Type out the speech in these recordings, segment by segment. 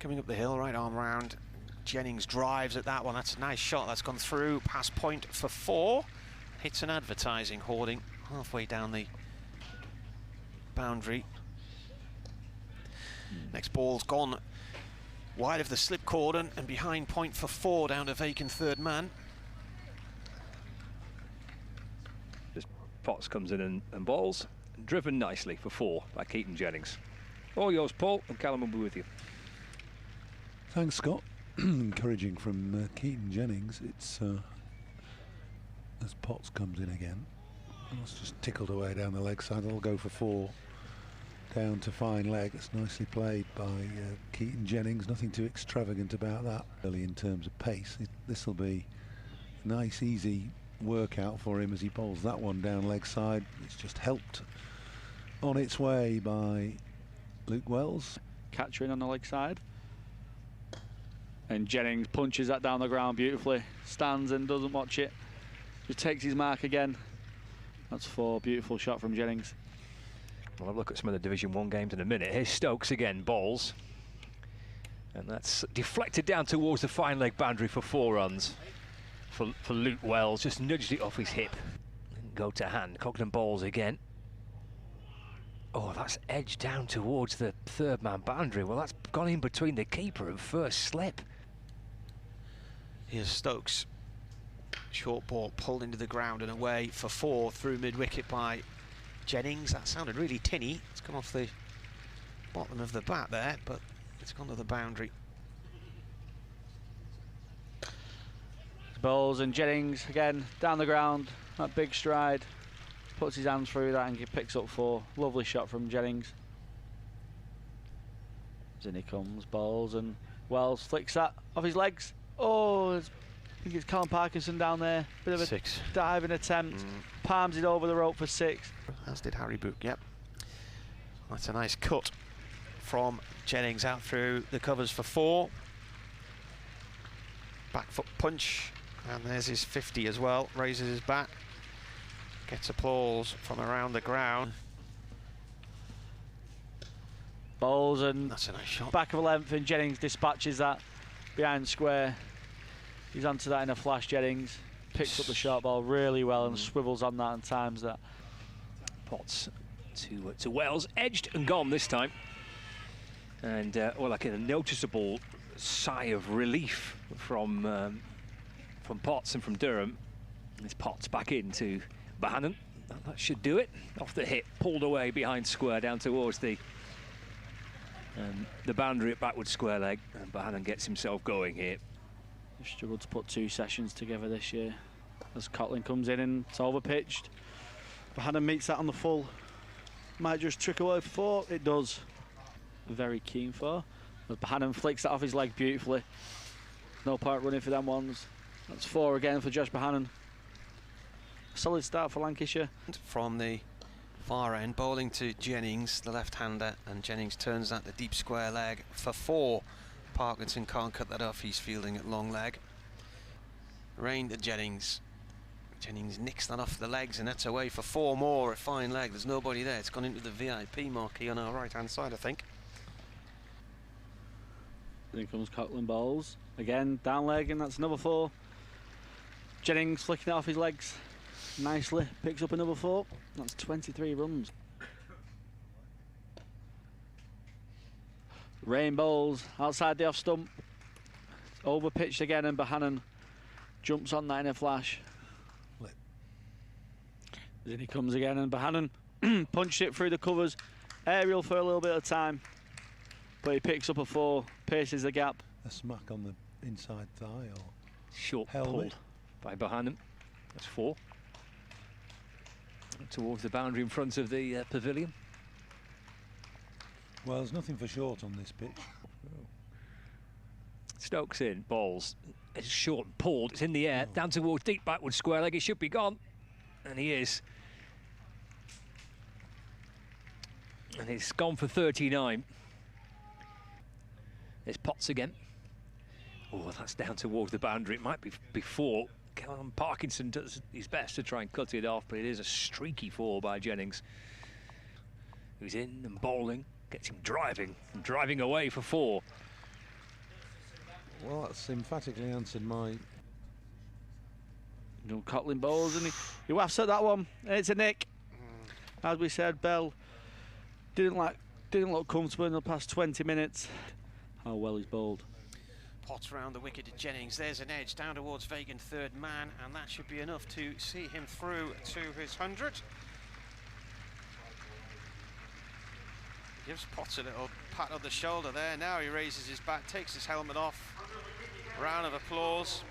coming up the hill, right arm round. Jennings drives at that one. That's a nice shot. That's gone through, past point for 4. Hits an advertising hoarding halfway down the boundary. Next ball's gone wide of the slip cordon and behind point for 4, down to vacant third man. Just Potts comes in and bowls, driven nicely for 4 by Keaton Jennings. All yours, Paul, and Callum will be with you. Thanks, Scott. Encouraging from Keaton Jennings. It's as Potts comes in again. It's just tickled away down the leg side. It'll go for 4. Down to fine leg. It's nicely played by Keaton Jennings. Nothing too extravagant about that. Early in terms of pace, this will be a nice, easy workout for him as he bowls that one down leg side. It's just helped on its way by Luke Wells. Catcher in on the leg side. And Jennings punches that down the ground beautifully. Stands and doesn't watch it. Just takes his mark again. That's 4. Beautiful shot from Jennings. We'll have a look at some of the Division 1 games in a minute. Here's Stokes again, bowls. And that's deflected down towards the fine leg boundary for 4 runs. For Luke Wells, just nudged it off his hip. And go to hand. Cogden bowls again. Oh, that's edged down towards the third man boundary. Well, that's gone in between the keeper and first slip. Here's Stokes. Short ball pulled into the ground and away for 4 through mid-wicket by Jennings. That sounded really tinny. It's come off the bottom of the bat there, but it's gone to the boundary. Bowls and Jennings again down the ground. That big stride. Puts his hands through that and he picks up 4. Lovely shot from Jennings. In he comes, bowls, and Wells flicks that off his legs. Oh, I think it's Colin Parkinson down there. Bit of a 6. diving attempt. Palms it over the rope for 6. As did Harry Book, yep. That's a nice cut from Jennings out through the covers for 4. Back foot punch, and there's his 50 as well. Raises his bat. Gets applause from around the ground. Bowls and that's a nice shot. Back of a length, and Jennings dispatches that behind square. He's onto that in a flash. Jennings picks up the short ball really well and swivels on that and times that. Potts to Wells, edged and gone this time. And well, like a noticeable sigh of relief from Potts and from Durham. It's Potts back into Bohannon. That should do it. Off the hip, pulled away behind square down towards the boundary at backward square leg. And Bohannon gets himself going here. They've struggled to put 2 sessions together this year. As Cotlin comes in and it's overpitched. Bohannon meets that on the full. Might just trick away for 4. It does. Very keen for. As Bohannon flicks that off his leg beautifully. No point running for them ones. That's 4 again for Josh Bohannon. Solid start for Lancashire. From the far end, bowling to Jennings, the left-hander, and Jennings turns that the deep square leg for 4. Parkinson can't cut that off. He's fielding at long leg. Rain to Jennings. Jennings nicks that off the legs, and that's away for 4 more. A fine leg. There's nobody there. It's gone into the VIP marquee on our right-hand side, I think. Then comes Cotlin bowls. Again, down leg, and that's another 4. Jennings flicking it off his legs nicely. Picks up another 4. That's 23 runs. Rain bowls outside the off stump. Over pitched again, and Bohannon jumps on that in a flash. Then he comes again, and Bohannon punched it through the covers. Aerial for a little bit of time, but he picks up a 4, pierces the gap. A smack on the inside thigh or short helmet by Bohannon. That's 4. Towards the boundary in front of the pavilion. Well, there's nothing for short on this pitch. Stokes in, balls. It's short and pulled. It's in the air, down towards deep backward square leg. It should be gone. And he is. And it's gone for 39. There's Potts again. Oh, that's down towards the boundary. It might be before. Parkinson does his best to try and cut it off, but it is a streaky 4 by Jennings, who's in and bowling. Gets him driving away for 4. Well, that's emphatically answered my... Cotling bowls, and he whafts at that one. It's a nick. As we said, Bell didn't look comfortable in the past 20 minutes. How well he's bowled. Potts round the wicket to Jennings. There's an edge down towards vacant third man, and that should be enough to see him through to his 100. Gives Potts a little pat on the shoulder there. Now he raises his bat, takes his helmet off. Round of applause.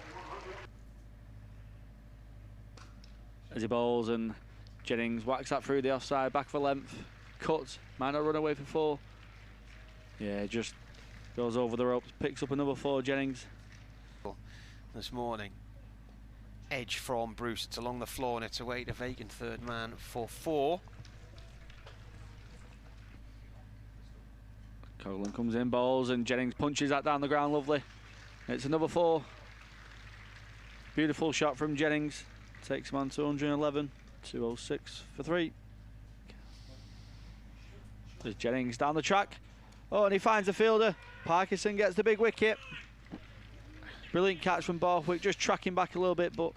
As he bowls, and Jennings whacks that through the offside, back for length, cuts, might not run away for 4. Yeah, just goes over the ropes, picks up another 4, Jennings. This morning, edge from Bruce, it's along the floor and it's away to vacant third man for 4. Coghlan comes in, bowls, and Jennings punches that down the ground, lovely. It's another 4. Beautiful shot from Jennings. Takes him on 211, 206 for 3. There's Jennings down the track. Oh, and he finds the fielder. Parkinson gets the big wicket. Brilliant catch from Borthwick, just tracking back a little bit, but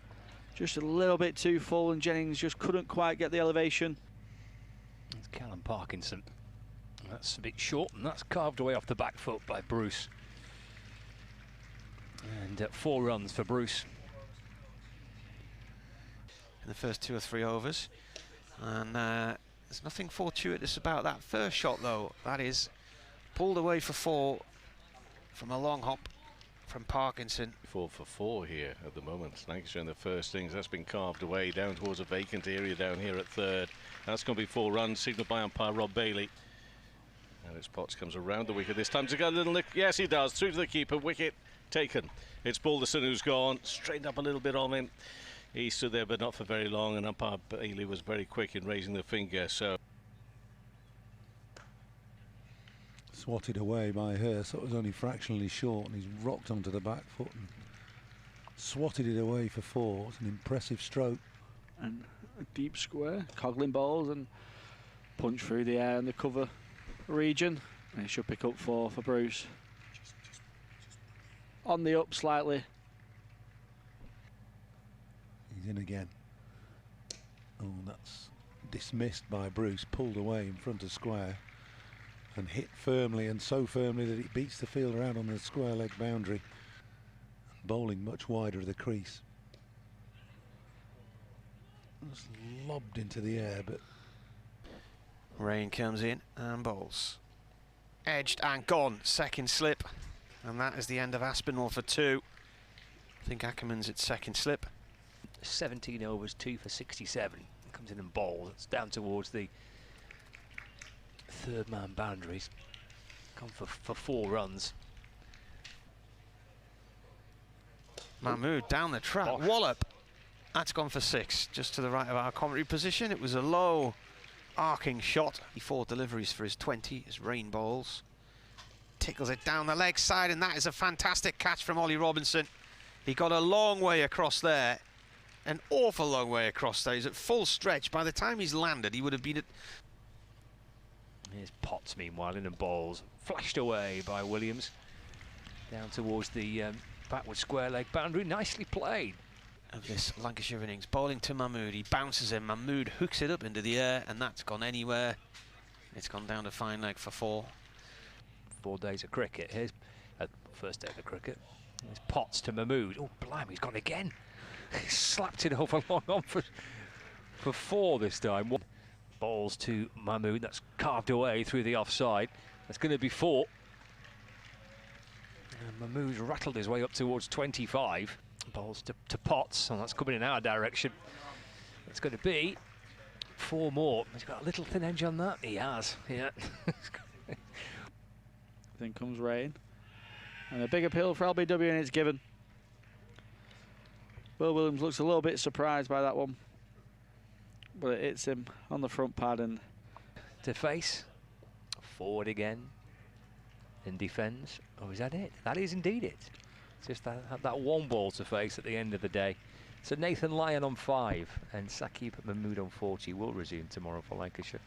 just a little bit too full, and Jennings just couldn't quite get the elevation. It's Callum Parkinson. That's a bit short, and that's carved away off the back foot by Bruce. And 4 runs for Bruce. In the first 2 or 3 overs, and there's nothing fortuitous about that first shot though. That is pulled away for 4 from a long hop from Parkinson. 4 for 4 here at the moment. Lancashire in the first innings, that's been carved away down towards a vacant area down here at third. That's going to be 4 runs, signalled by umpire Rob Bailey. And it's Potts comes around the wicket this time to get a little nick. Yes, he does. Through to the keeper. Wicket taken. It's Balderson who's gone. Straightened up a little bit on him. He stood there, but not for very long, and umpire Bailey was very quick in raising the finger. So Swatted away by her, so it was only fractionally short, and he's rocked onto the back foot and swatted it away for 4. It's an impressive stroke. And a deep square, Coghlan bowls, and punch through the air in the cover region. And he should pick up 4 for Bruce. On the up slightly. He's in again. Oh, that's dismissed by Bruce, pulled away in front of square and hit firmly, and so firmly that it beats the fielder out on the square leg boundary. Bowling much wider of the crease. Just lobbed into the air, but Rain comes in and bowls. Edged and gone, second slip, and that is the end of Aspinall for 2. I think Ackerman's at second slip. 17 overs, 2 for 67. Comes in and bowls. It's down towards the third man boundaries. Come for 4 runs. Mahmood down the track. Bosh. Wallop. That's gone for 6, just to the right of our commentary position. It was a low arcing shot. 4 deliveries for his 20 as Rain bowls. Tickles it down the leg side, and that is a fantastic catch from Ollie Robinson. He got a long way across there. An awful long way across there. He's at full stretch. By the time he's landed, he would have been at... Here's Potts, meanwhile, in and bowls. Flashed away by Williams. Down towards the backward square leg boundary. Nicely played. Of this Lancashire innings. Bowling to Mahmood. He bounces in. Mahmood hooks it up into the air, and that's gone anywhere. It's gone down to fine leg for 4. 4 days of cricket. Here's first day of the cricket. Here's Potts to Mahmood. Oh, blimey, he's gone again. He slapped it over long on for 4 this time. Balls to Mahmood. That's carved away through the offside. That's going to be 4. And Mahmood's rattled his way up towards 25. Balls to Potts, and that's coming in our direction. It's going to be 4 more. He's got a little thin edge on that. He has, yeah. Then comes Rain. And a big appeal for LBW, and it's given. Will Williams looks a little bit surprised by that one, but it hits him on the front pad and to face. Forward again. And defends. Oh, is that it? That is indeed it. It's just that 1 ball to face at the end of the day. So Nathan Lyon on 5 and Saqib Mahmood on 40 will resume tomorrow for Lancashire.